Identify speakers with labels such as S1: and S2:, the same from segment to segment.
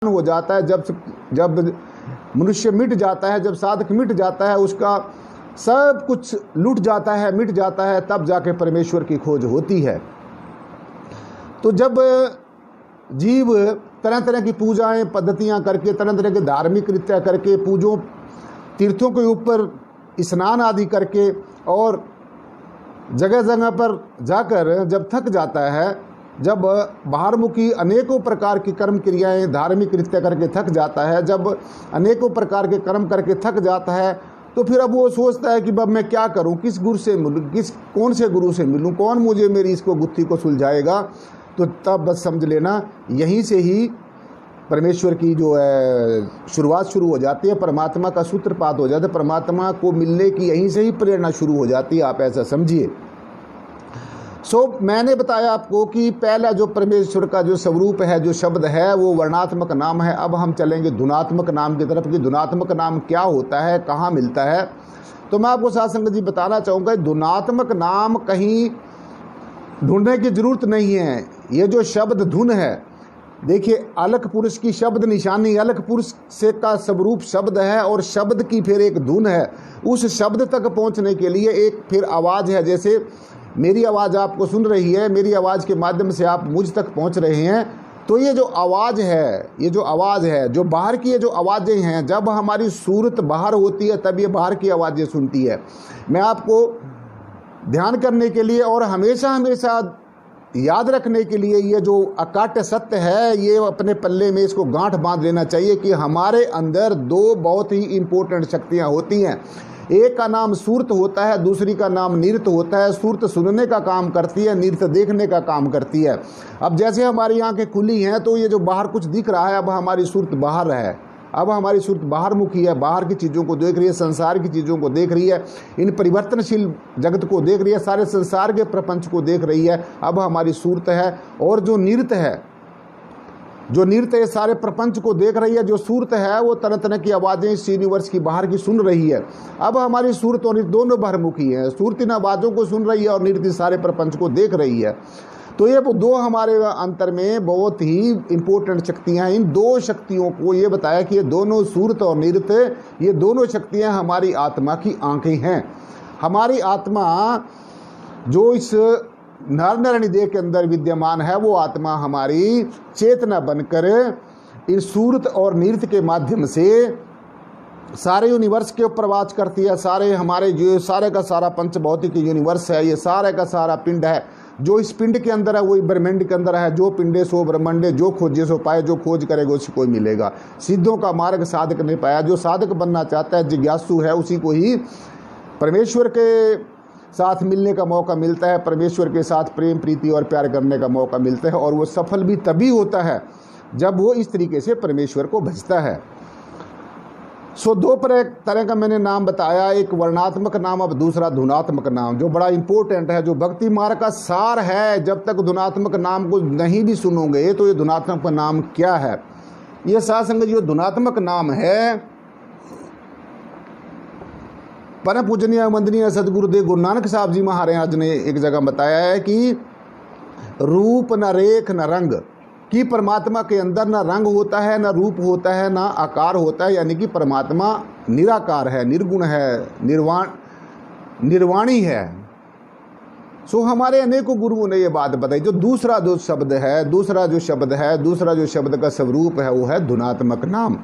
S1: हो जाता है, जब मनुष्य मिट जाता है, जब साधक मिट जाता है, उसका सब कुछ लूट जाता है, मिट जाता है, तब जाके परमेश्वर की खोज होती है। तो जब जीव तरह तरह की पूजाएं पद्धतियां करके, तरह तरह के धार्मिक कृत्य करके, पूजों तीर्थों के ऊपर स्नान आदि करके और जगह जगह पर जाकर जब थक जाता है, जब बाहरमुखी अनेकों प्रकार की कर्म क्रियाएं धार्मिक कृत्य करके थक जाता है, जब अनेकों प्रकार के कर्म करके थक जाता है, तो फिर अब वो सोचता है कि अब मैं क्या करूं, किस गुरु से मिलूं, कौन से गुरु से मिलूं, कौन मुझे मेरी इसको गुत्थी को सुलझाएगा। तो तब बस समझ लेना यहीं से ही परमेश्वर की जो है शुरुआत शुरू हो जाती है, परमात्मा का सूत्रपात हो जाता है, परमात्मा को मिलने की यहीं से ही प्रेरणा शुरू हो जाती है, आप ऐसा समझिए। मैंने बताया आपको कि पहला जो परमेश्वर का जो स्वरूप है, जो शब्द है, वो वर्णात्मक नाम है। अब हम चलेंगे धुनात्मक नाम की तरफ कि धुनात्मक नाम क्या होता है, कहाँ मिलता है। तो मैं आपको साध संगत जी बताना चाहूँगा, धुनात्मक नाम कहीं ढूंढने की जरूरत नहीं है। ये जो शब्द धुन है, देखिए अलख पुरुष की शब्द निशानी अलख पुरुष से का स्वरूप शब्द है और शब्द की फिर एक धुन है। उस शब्द तक पहुंचने के लिए एक फिर आवाज़ है। जैसे मेरी आवाज़ आपको सुन रही है, मेरी आवाज़ के माध्यम से आप मुझ तक पहुंच रहे हैं। तो ये जो आवाज़ है, ये जो आवाज़ है, जो बाहर की ये जो आवाज़ें हैं, जब हमारी सूरत बाहर होती है तब ये बाहर की आवाज़ें सुनती है। मैं आपको ध्यान करने के लिए और हमेशा हमेशा याद रखने के लिए ये जो अकाट्य सत्य है, ये अपने पल्ले में इसको गांठ बांध लेना चाहिए कि हमारे अंदर दो बहुत ही इम्पोर्टेंट शक्तियाँ होती हैं। एक का नाम सूरत होता है, दूसरी का नाम नृत्य होता है। सूरत सुनने का काम करती है, नृत्य देखने का काम करती है। अब जैसे हमारी आंखें खुली हैं तो ये जो बाहर कुछ दिख रहा है, अब हमारी सूरत बाहर है, अब हमारी सूरत बाहर मुखी है, बाहर की चीज़ों को देख रही है, संसार की चीज़ों को देख रही है, इन परिवर्तनशील जगत को देख रही है, सारे संसार के प्रपंच को देख रही है। अब हमारी सूरत है। और जो नृत्य है, जो नृत्य है, सारे प्रपंच को देख रही है। जो सूरत है वो तरह तरह की आवाज़ें इस यूनिवर्स की बाहर की सुन रही है। अब हमारी सूरत और नृत्य दोनों बाहरमुखी हैं। सूरत इन आवाज़ों को सुन रही है और नृत्य सारे प्रपंच को देख रही है। तो ये वो दो हमारे अंतर में बहुत ही इम्पोर्टेंट शक्तियाँ हैं। इन दो शक्तियों को ये बताया कि ये दोनों सूरत और नृत्य, ये दोनों शक्तियाँ हमारी आत्मा की आंखें हैं। हमारी आत्मा जो इस नारायणी देह के अंदर विद्यमान है, वो आत्मा हमारी चेतना बनकर इन सूरत और नृत्य के माध्यम से सारे यूनिवर्स के ऊपर वाच करती है। सारे हमारे जो सारे का सारा पंच भौतिक यूनिवर्स है, ये सारे का सारा पिंड है। जो इस पिंड के अंदर है वही ब्रह्मांड के अंदर है। जो पिंडे सो ब्रह्मांडे, जो खोजे सो पाए, जो खोज करेगा उसी को मिलेगा। सिद्धों का मार्ग साधक नहीं पाया। जो साधक बनना चाहता है, जिज्ञासु है, उसी को ही परमेश्वर के साथ मिलने का मौका मिलता है, परमेश्वर के साथ प्रेम प्रीति और प्यार करने का मौका मिलता है। और वो सफल भी तभी होता है जब वो इस तरीके से परमेश्वर को भजता है। दो तरह का मैंने नाम बताया, एक वर्णात्मक नाम, अब दूसरा धुनात्मक नाम, जो बड़ा इंपॉर्टेंट है, जो भक्ति मार्ग का सार है। जब तक धुनात्मक नाम को नहीं भी सुनोगे तो ये धुनात्मक नाम क्या है। ये साध संगत जो धुनात्मक नाम है, परम पूजनीय वंदनीय सदगुरुदेव गुरु नानक साहब जी महाराज ने एक जगह बताया है कि रूप न रेख न रंग, कि परमात्मा के अंदर ना रंग होता है, ना रूप होता है, ना आकार होता है। यानी कि परमात्मा निराकार है, निर्गुण है, निर्वाणी है। हमारे अनेकों गुरुओं ने ये बात बताई। जो दूसरा जो शब्द है, दूसरा जो शब्द का स्वरूप है, वो है धुनात्मक नाम।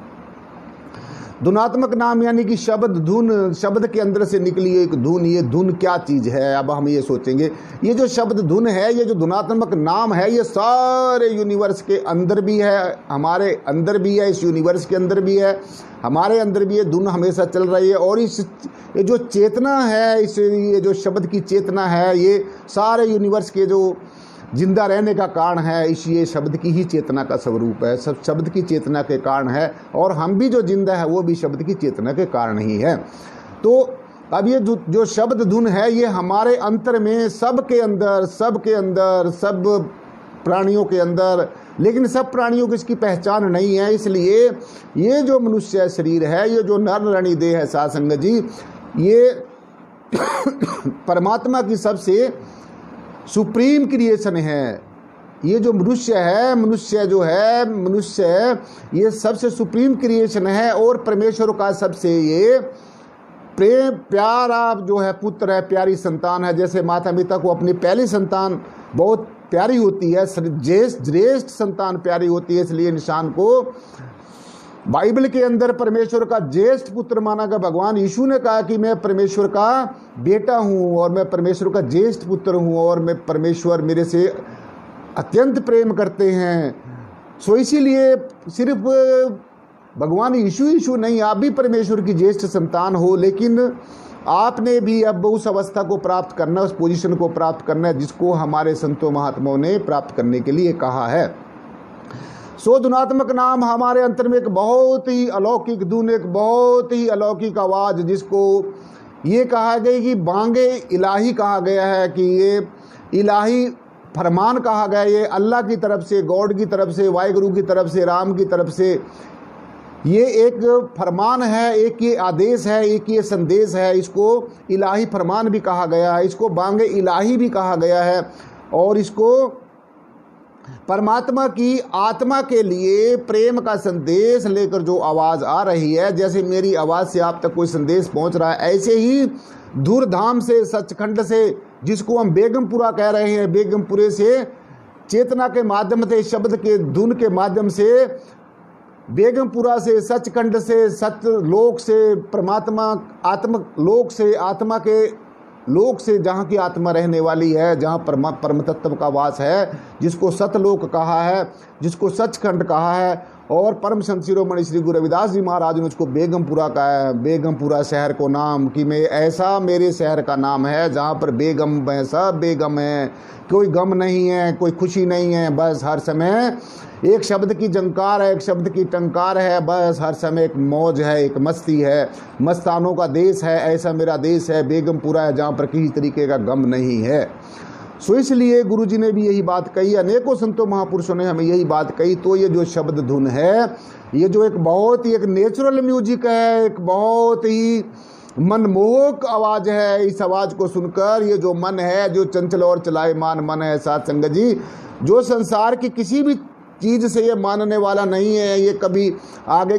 S1: धुनात्मक नाम यानी कि शब्द धुन, शब्द के अंदर से निकली एक धुन। ये धुन क्या चीज़ है, अब हम ये सोचेंगे। ये जो शब्द धुन है, ये जो धुनात्मक नाम है, ये सारे यूनिवर्स के अंदर भी है, हमारे अंदर भी है, इस यूनिवर्स के अंदर भी है, हमारे अंदर भी ये धुन हमेशा चल रही है। और ये जो चेतना है, ये जो शब्द की चेतना है, ये सारे यूनिवर्स के जो जिंदा रहने का कारण है, ये शब्द की ही चेतना का स्वरूप है, सब शब्द की चेतना के कारण है। और हम भी जो जिंदा है वो भी शब्द की चेतना के कारण ही है। तो अब ये जो शब्द धुन है, ये हमारे अंतर में, सबके अंदर, सब प्राणियों के अंदर, लेकिन सब प्राणियों को इसकी पहचान नहीं है। इसलिए ये जो मनुष्य शरीर है, ये जो नारायणी देह है साध संगत जी, ये परमात्मा की सबसे सुप्रीम क्रिएशन है। ये जो मनुष्य ये सबसे सुप्रीम क्रिएशन है और परमेश्वर का सबसे ये प्यारा जो है पुत्र है, प्यारी संतान है। जैसे माता पिता को अपनी पहली संतान बहुत प्यारी होती है, श्रेष्ठ संतान प्यारी होती है, इसलिए इंसान को बाइबल के अंदर परमेश्वर का ज्येष्ठ पुत्र माना गया। भगवान यीशु ने कहा कि मैं परमेश्वर का बेटा हूँ और मैं परमेश्वर का ज्येष्ठ पुत्र हूँ और मैं परमेश्वर मेरे से अत्यंत प्रेम करते हैं। सो इसीलिए सिर्फ भगवान यीशु नहीं, आप भी परमेश्वर की ज्येष्ठ संतान हो, लेकिन आपने भी अब उस अवस्था को प्राप्त करना, उस पोजीशन को प्राप्त करना है जिसको हमारे संतों महात्माओं ने प्राप्त करने के लिए कहा है। सो धुनात्मक नाम हमारे अंतर में एक बहुत ही अलौकिक धुन, एक बहुत ही अलौकिक आवाज़, जिसको ये कहा गया कि बांगे इलाही कहा गया है, कि ये इलाही फरमान कहा गया, ये अल्लाह की तरफ से, गॉड की तरफ से, वाहिगुरु की तरफ से, राम की तरफ से ये एक फरमान है, एक ये आदेश है, एक ये संदेश है। इसको इलाही फरमान भी कहा गया है, इसको बांगे इलाही भी कहा गया है, और इसको परमात्मा की आत्मा के लिए प्रेम का संदेश लेकर जो आवाज़ आ रही है, जैसे मेरी आवाज़ से आप तक कोई संदेश पहुंच रहा है, ऐसे ही धूरधाम से, सचखंड से, जिसको हम बेगमपुरा कह रहे हैं, बेगमपुरे से चेतना के माध्यम से, शब्द के धुन के माध्यम से, बेगमपुरा से, सचखंड से, सत्यलोक से, परमात्मा आत्म लोक से, आत्मा के लोक से, जहाँ की आत्मा रहने वाली है, जहाँ परम तत्व का वास है, जिसको सतलोक कहा है, जिसको सचखंड कहा है, और परम संत शिरोमणि श्री गुरु रविदास जी महाराज ने उसको बेगमपुरा कहा है। बेगमपुरा शहर को नाम कि मैं ऐसा, मेरे शहर का नाम है जहाँ पर बेगम है, सब बेगम है, कोई गम नहीं है, कोई खुशी नहीं है, बस हर समय एक शब्द की जंकार है, एक शब्द की टंकार है, बस हर समय एक मौज है, एक मस्ती है, मस्तानों का देश है, ऐसा मेरा देश है, बेगमपुरा है, जहाँ पर किसी तरीके का गम नहीं है। सो इसलिए गुरुजी ने भी यही बात कही, अनेकों संतों महापुरुषों ने हमें यही बात कही। तो ये जो शब्द धुन है, ये जो एक बहुत ही एक नेचुरल म्यूजिक है, एक बहुत ही मनमोहक आवाज़ है। इस आवाज़ को सुनकर ये जो मन है, जो चंचल और चलायमान मन है साध संगत जी, जो संसार की किसी भी चीज़ से ये मानने वाला नहीं है, ये कभी आगे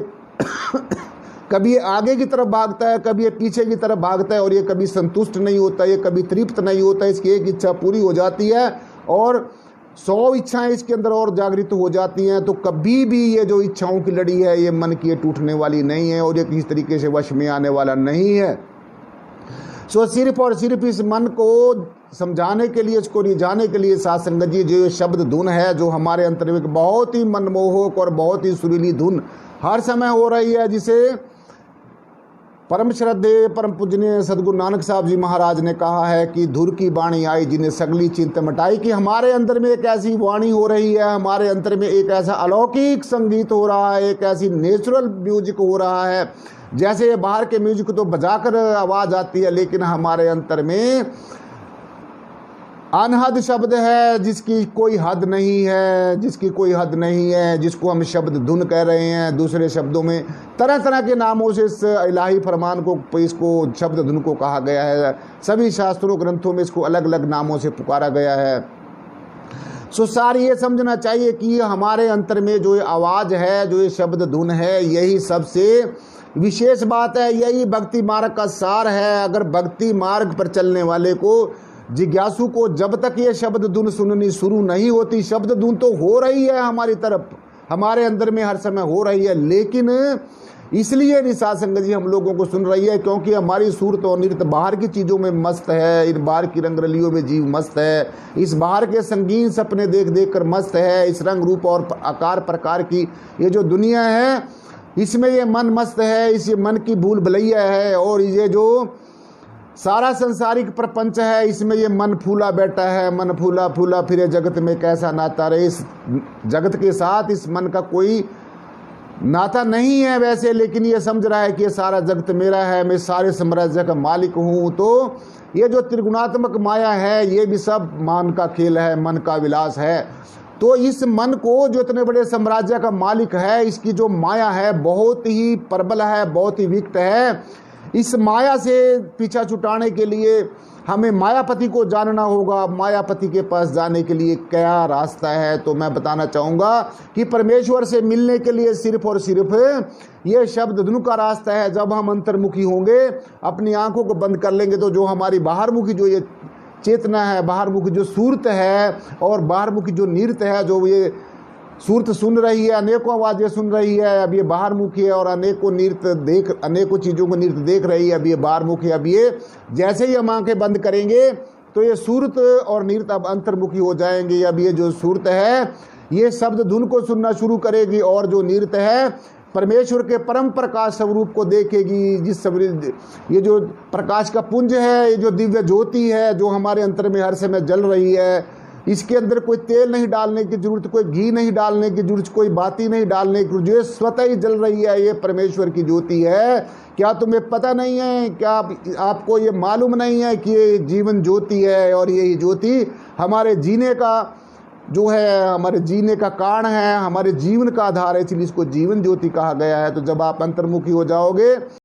S1: कभी ये आगे की तरफ भागता है, कभी ये पीछे की तरफ भागता है, और ये कभी संतुष्ट नहीं होता, ये कभी तृप्त नहीं होता। इसकी एक इच्छा पूरी हो जाती है और 100 इच्छाएं इसके अंदर और जागृत हो जाती हैं, तो कभी भी ये जो इच्छाओं की लड़ी है, ये मन की, ये टूटने वाली नहीं है, और ये किसी तरीके से वश में आने वाला नहीं है। सो सिर्फ और सिर्फ इस मन को समझाने के लिए, इसको रिझाने के लिए साध संगत जी, जो शब्द धुन है, जो हमारे अंतर में बहुत ही मनमोहक और बहुत ही सुरीली धुन हर समय हो रही है, जिसे परम श्रद्धेय परम पूजनीय सदगुरु नानक साहब जी महाराज ने कहा है कि धुर की वाणी आई जिन्हें सगली चिंत मिटाई, कि हमारे अंदर में एक ऐसी वाणी हो रही है, हमारे अंदर में एक ऐसा अलौकिक संगीत हो रहा है, एक ऐसी नेचुरल म्यूजिक हो रहा है। जैसे बाहर के म्यूजिक तो बजाकर आवाज़ आती है, लेकिन हमारे अंतर में अनहद शब्द है, जिसकी कोई हद नहीं है, जिसकी कोई हद नहीं है, जिसको हम शब्द धुन कह रहे हैं। दूसरे शब्दों में तरह तरह के नामों से इस इलाही फरमान को, इसको शब्द धुन को कहा गया है। सभी शास्त्रों ग्रंथों में इसको अलग अलग नामों से पुकारा गया है। सो सारी ये समझना चाहिए कि हमारे अंतर में जो ये आवाज़ है, जो ये शब्द धुन है, यही सबसे विशेष बात है, यही भक्ति मार्ग का सार है। अगर भक्ति मार्ग पर चलने वाले को, जिज्ञासु को, जब तक ये शब्द धुन सुननी शुरू नहीं होती, शब्द धुन तो हो रही है हमारी तरफ, हमारे अंदर में हर समय हो रही है, लेकिन इसलिए नहीं साध संगत जी हम लोगों को सुन रही है क्योंकि हमारी सूरत और नृत्य बाहर की चीज़ों में मस्त है, इन बाहर की रंग रलियों में जीव मस्त है, इस बाहर के संगीन सपने देख देख कर मस्त है, इस रंग रूप और आकार प्रकार की ये जो दुनिया है, इसमें ये मन मस्त है, इस मन की भूल भुलैया है, और ये जो सारा संसारिक प्रपंच है, इसमें ये मन फूला बैठा है, मन फूला फूला फिरे जगत में कैसा नाता रहे। इस जगत के साथ इस मन का कोई नाता नहीं है वैसे, लेकिन ये समझ रहा है कि ये सारा जगत मेरा है, मैं सारे साम्राज्य का मालिक हूँ। तो ये जो त्रिगुणात्मक माया है, ये भी सब मन का खेल है, मन का विलास है। तो इस मन को, जो इतने बड़े साम्राज्य का मालिक है, इसकी जो माया है बहुत ही प्रबल है, बहुत ही विकट है। इस माया से पीछा छुटाने के लिए हमें मायापति को जानना होगा। मायापति के पास जाने के लिए क्या रास्ता है? तो मैं बताना चाहूँगा कि परमेश्वर से मिलने के लिए सिर्फ और सिर्फ ये शब्द धुन का रास्ता है। जब हम अंतर्मुखी होंगे, अपनी आंखों को बंद कर लेंगे, तो जो हमारी बाहरमुखी जो ये चेतना है, बाहरमुखी जो सूरत है और बाहरमुखी जो नृत्य है, जो ये सूरत सुन रही है, अनेकों आवाज़ें सुन रही है, अब ये बाहरमुखी है, और अनेकों चीज़ों को नृत्य देख रही है, अब ये बाहरमुखी। अब ये जैसे ही हम आंखें बंद करेंगे तो ये सूरत और नृत्य अब अंतर्मुखी हो जाएंगे। अब ये जो सूरत है ये शब्द धुन को सुनना शुरू करेगी, और जो नृत्य है परमेश्वर के परम प्रकाश स्वरूप को देखेगी। ये जो प्रकाश का पुंज है, ये जो दिव्य ज्योति है जो हमारे अंतर में हर समय जल रही है, इसके अंदर कोई तेल नहीं डालने की जरूरत, कोई घी नहीं डालने की जरूरत, कोई बाती नहीं डालने की, जो स्वतः ही जल रही है, ये परमेश्वर की ज्योति है। क्या तुम्हें पता नहीं है? क्या आपको ये मालूम नहीं है कि ये जीवन ज्योति है, और यही ज्योति हमारे जीने का जो है, हमारे जीने का कारण है, हमारे जीवन का आधार है, इसलिए इसको जीवन ज्योति कहा गया है। तो जब आप अंतर्मुखी हो जाओगे